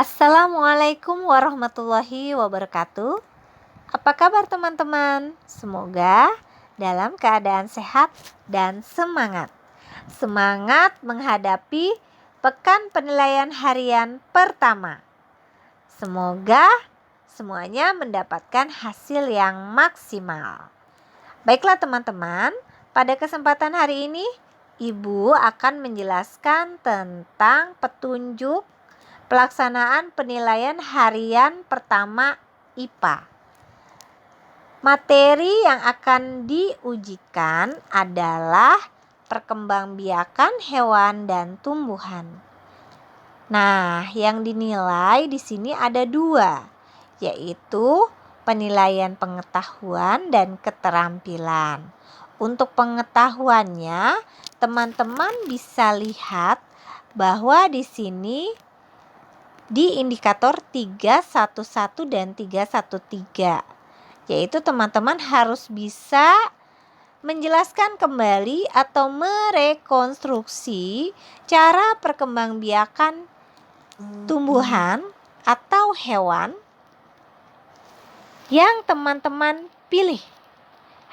Assalamualaikum warahmatullahi wabarakatuh. Apa kabar teman-teman? Semoga dalam keadaan sehat dan semangat. Semangat menghadapi pekan penilaian harian pertama. Semoga semuanya mendapatkan hasil yang maksimal. Baiklah teman-teman, pada kesempatan hari ini Ibu akan menjelaskan tentang petunjuk pelaksanaan penilaian harian pertama IPA. Materi yang akan diujikan adalah perkembangbiakan hewan dan tumbuhan. Nah, yang dinilai di sini ada 2, yaitu penilaian pengetahuan dan keterampilan. Untuk pengetahuannya, teman-teman bisa lihat bahwa di sini di indikator 311 dan 313, yaitu teman-teman harus bisa menjelaskan kembali atau merekonstruksi cara perkembangbiakan tumbuhan atau hewan yang teman-teman pilih.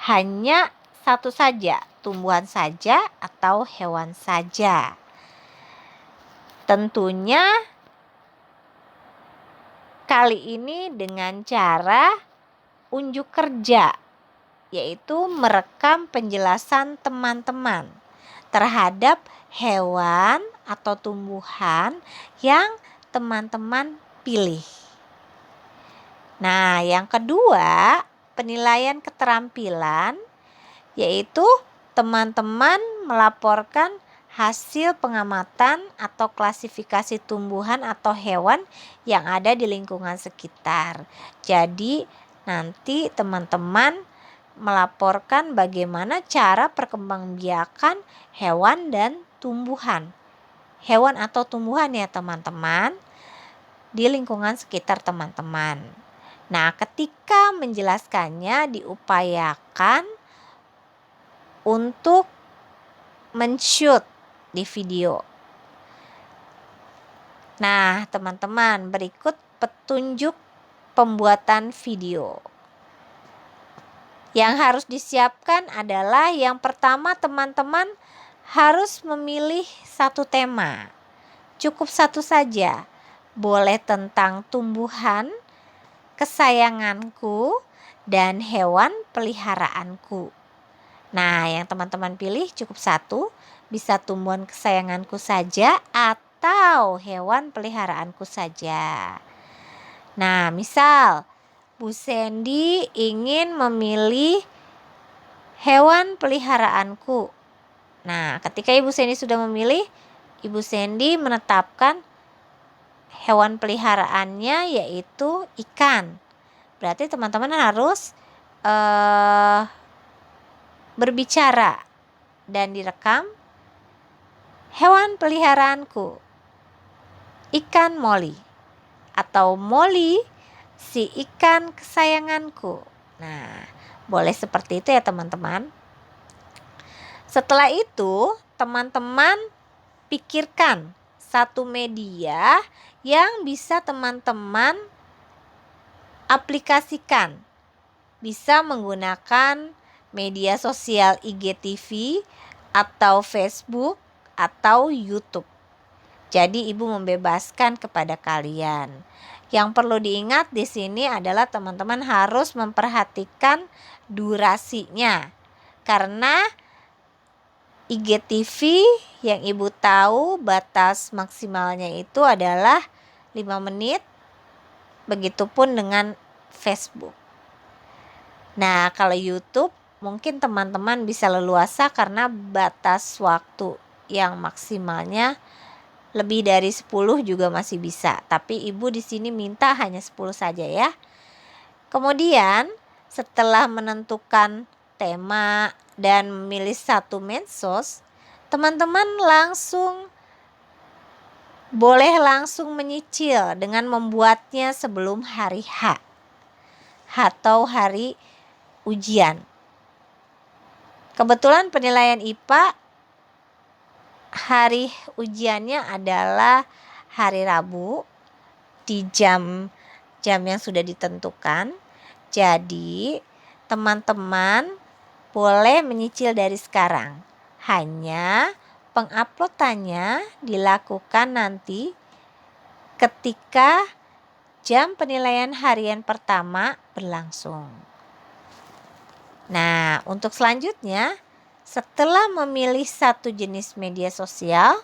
Hanya satu saja, tumbuhan saja atau hewan saja. Tentunya kali ini dengan cara unjuk kerja, yaitu merekam penjelasan teman-teman terhadap hewan atau tumbuhan yang teman-teman pilih. Nah, yang kedua, penilaian keterampilan, yaitu teman-teman melaporkan hasil pengamatan atau klasifikasi tumbuhan atau hewan yang ada di lingkungan sekitar. Jadi nanti teman-teman melaporkan bagaimana cara perkembangbiakan hewan dan tumbuhan. Hewan atau tumbuhan ya teman-teman, di lingkungan sekitar teman-teman. Nah, ketika menjelaskannya diupayakan untuk men-shoot di video. Nah, teman-teman, berikut petunjuk pembuatan video. Yang harus disiapkan adalah yang pertama, teman-teman harus memilih satu tema. Cukup satu saja. Boleh tentang tumbuhan kesayanganku dan hewan peliharaanku. Nah, yang teman-teman pilih cukup satu, bisa tumbuhan kesayanganku saja atau hewan peliharaanku saja. Nah, misal Bu Sandy ingin memilih hewan peliharaanku. Nah, ketika Ibu Sandy sudah memilih, Ibu Sandy menetapkan hewan peliharaannya yaitu ikan. Berarti teman-teman harus berbicara dan direkam hewan peliharaanku, ikan Molly, atau Molly si ikan kesayanganku. Nah, boleh seperti itu ya teman-teman. Setelah itu, teman-teman pikirkan satu media yang bisa teman-teman aplikasikan. Bisa menggunakan media sosial IGTV atau Facebook atau YouTube. Jadi Ibu membebaskan kepada kalian. Yang perlu diingat di sini adalah teman-teman harus memperhatikan durasinya. Karena IGTV yang Ibu tahu batas maksimalnya itu adalah 5 menit. Begitupun dengan Facebook. Nah, kalau YouTube mungkin teman-teman bisa leluasa karena batas waktu yang maksimalnya lebih dari 10 juga masih bisa. Tapi Ibu di sini minta hanya 10 saja ya. Kemudian setelah menentukan tema dan memilih satu medsos, teman-teman boleh langsung menyicil dengan membuatnya sebelum hari H atau hari ujian. Kebetulan penilaian IPA hari ujiannya adalah hari Rabu di jam yang sudah ditentukan. Jadi, teman-teman boleh menyicil dari sekarang. Hanya penguploadannya dilakukan nanti ketika jam penilaian harian pertama berlangsung. Nah, untuk selanjutnya, setelah memilih satu jenis media sosial,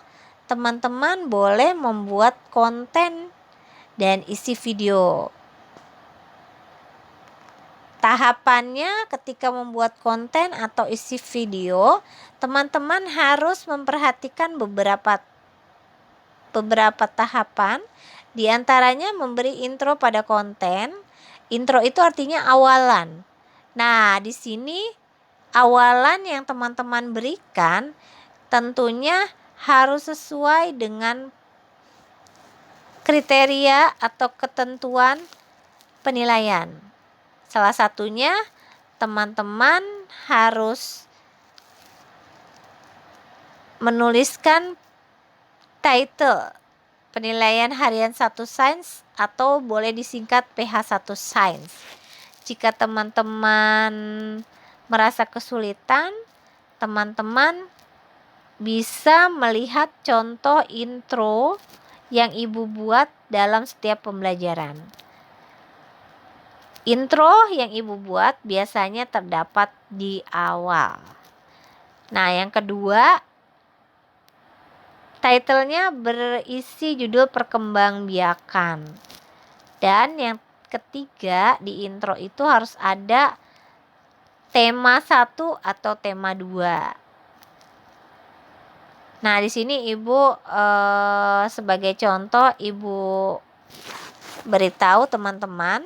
teman-teman boleh membuat konten dan isi video. Tahapannya ketika membuat konten atau isi video, teman-teman harus memperhatikan beberapa tahapan. Di antaranya memberi intro pada konten. Intro itu artinya awalan. Nah, di sini awalan yang teman-teman berikan tentunya harus sesuai dengan kriteria atau ketentuan penilaian. Salah satunya teman-teman harus menuliskan title penilaian harian 1 sains atau boleh disingkat PH1 sains. Jika teman-teman merasa kesulitan, teman-teman bisa melihat contoh intro yang Ibu buat dalam setiap pembelajaran. Intro yang Ibu buat biasanya terdapat di awal. Nah, yang kedua, title-nya berisi judul perkembangbiakan. Dan yang ketiga, di intro itu harus ada tema 1 atau tema 2. Nah, di sini Ibu sebagai contoh Ibu beritahu teman-teman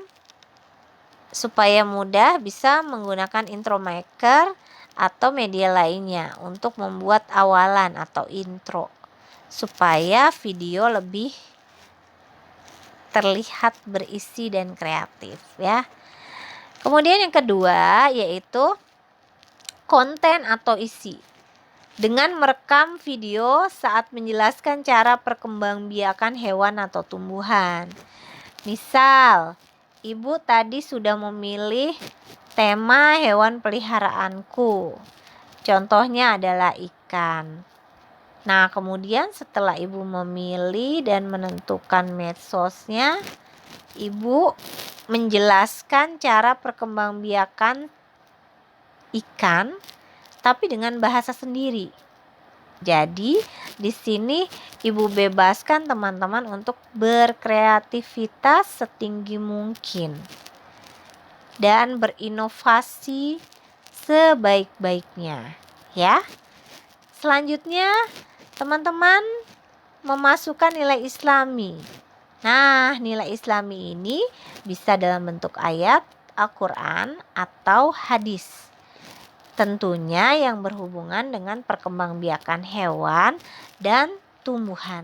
supaya mudah bisa menggunakan intro maker atau media lainnya untuk membuat awalan atau intro, supaya video lebih terlihat berisi dan kreatif ya. Kemudian yang kedua yaitu konten atau isi. Dengan merekam video saat menjelaskan cara perkembangbiakan hewan atau tumbuhan. Misal, Ibu tadi sudah memilih tema hewan peliharaanku. Contohnya adalah ikan. Nah, kemudian setelah Ibu memilih dan menentukan medsosnya, Ibu menjelaskan cara perkembangbiakan ikan tapi dengan bahasa sendiri. Jadi, di sini Ibu bebaskan teman-teman untuk berkreativitas setinggi mungkin dan berinovasi sebaik-baiknya, ya. Selanjutnya, teman-teman memasukkan nilai Islami. Nah, nilai Islami ini bisa dalam bentuk ayat Al-Quran atau hadis. Tentunya yang berhubungan dengan perkembangbiakan hewan dan tumbuhan.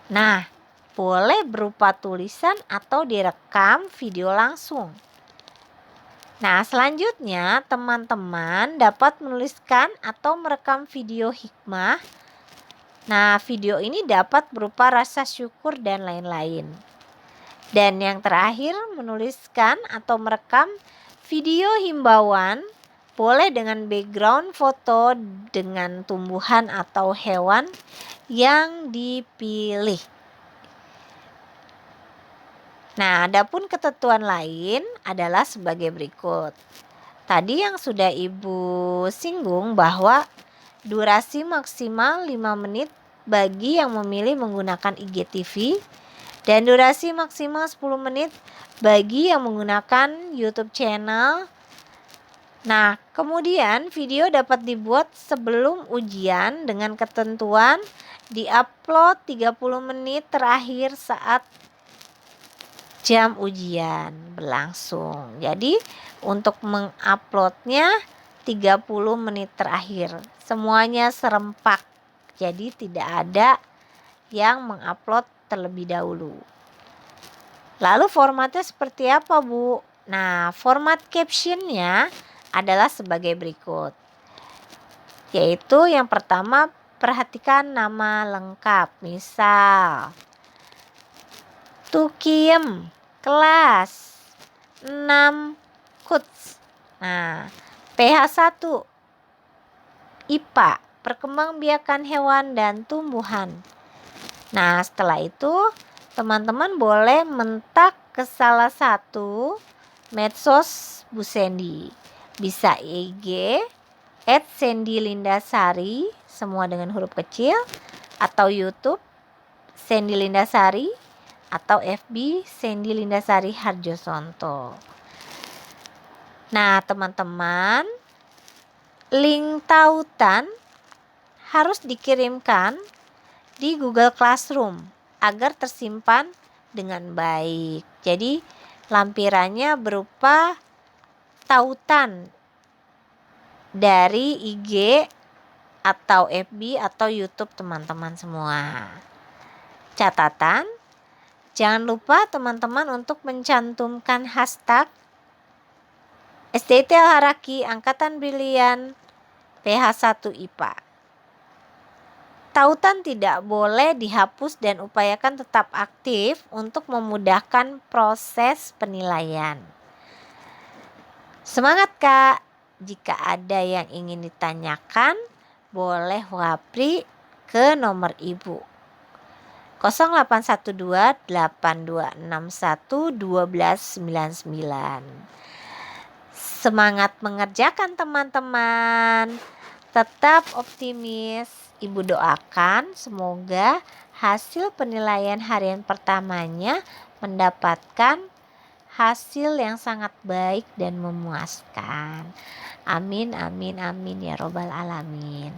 Nah, boleh berupa tulisan atau direkam video langsung. Nah, selanjutnya teman-teman dapat menuliskan atau merekam video hikmah. Nah, video ini dapat berupa rasa syukur dan lain-lain. Dan yang terakhir, menuliskan atau merekam video himbauan, boleh dengan background foto dengan tumbuhan atau hewan yang dipilih. Nah, adapun ketentuan lain adalah sebagai berikut. Tadi yang sudah Ibu singgung bahwa durasi maksimal 5 menit bagi yang memilih menggunakan IGTV dan durasi maksimal 10 menit bagi yang menggunakan YouTube channel. Nah, kemudian video dapat dibuat sebelum ujian dengan ketentuan di-upload 30 menit terakhir saat jam ujian berlangsung. Jadi, untuk menguploadnya 30 menit terakhir. Semuanya serempak. Jadi, tidak ada yang mengupload terlebih dahulu. Lalu formatnya seperti apa, Bu? Nah, format captionnya adalah sebagai berikut. Yaitu yang pertama, perhatikan nama lengkap. Misal, Tukiem kelas 6 Kuts. Nah, PH1 IPA, perkembangbiakan hewan dan tumbuhan. Nah, setelah itu teman-teman boleh mentak ke salah satu medsos Bu Sandy. Bisa IG @sandylindasari, semua dengan huruf kecil, atau YouTube Sandy Lindasari, atau FB Sandy Lindasari Harjosonto. Nah, teman-teman, link tautan harus dikirimkan di Google Classroom agar tersimpan dengan baik. Jadi, lampirannya berupa tautan dari IG atau FB atau YouTube teman-teman semua. Catatan, jangan lupa teman-teman untuk mencantumkan hashtag SDT Al-Haraki Angkatan Brilian PH1 IPA. Tautan tidak boleh dihapus dan upayakan tetap aktif untuk memudahkan proses penilaian. Semangat Kak! Jika ada yang ingin ditanyakan, boleh wapri ke nomor Ibu 0812 8261 1299. Semangat mengerjakan teman-teman. Tetap optimis. Ibu doakan semoga hasil penilaian harian pertamanya mendapatkan hasil yang sangat baik dan memuaskan. Amin, amin, amin ya robbal alamin.